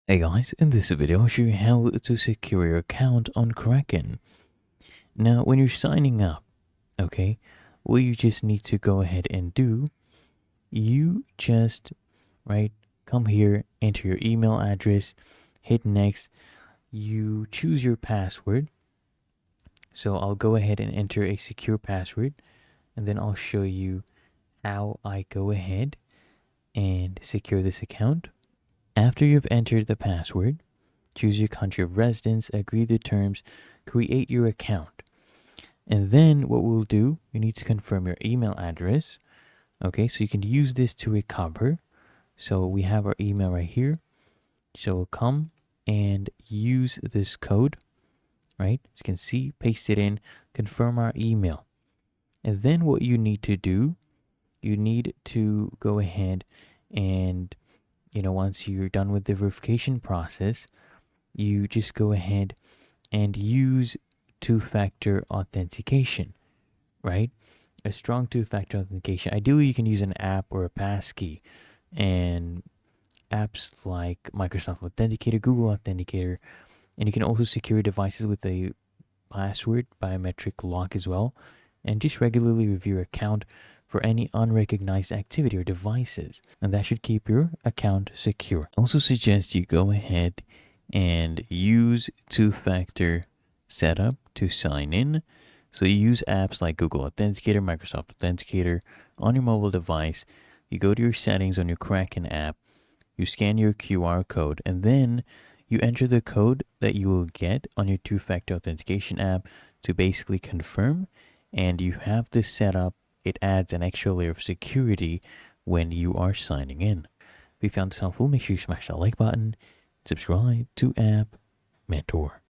Hey guys, in this video I'll show you how to secure your account on Kraken. Now when you're signing up, okay, what you just need to go ahead and do, you just, right, come here, enter your email address, hit next, you choose your password. So I'll go ahead and enter a secure password and then I'll show you how I go ahead and secure this account. After you've entered the password, choose your country of residence, agree the terms, create your account. And then what we'll do, you need to confirm your email address. Okay, so you can use this to recover. So we have our email right here. So we'll come and use this code, right? As you can see, paste it in, confirm our email. And then what you need to do, you need to go ahead and, once you're done with the verification process, you just go ahead and use two-factor authentication, right? A strong two-factor authentication. Ideally, you can use an app or a passkey, and apps like Microsoft Authenticator, Google Authenticator, and you can also secure devices with a password biometric lock as well, and just regularly review your account for any unrecognized activity or devices, and that should keep your account secure. I also suggest you go ahead and use two-factor setup to sign in. So you use apps like Google Authenticator, Microsoft Authenticator on your mobile device. You go to your settings on your Kraken app, you scan your QR code, and then you enter the code that you will get on your two-factor authentication app to basically confirm, and you have this set up. It adds an extra layer of security when you are signing in. If you found this helpful, make sure you smash that like button, subscribe to App Mentor.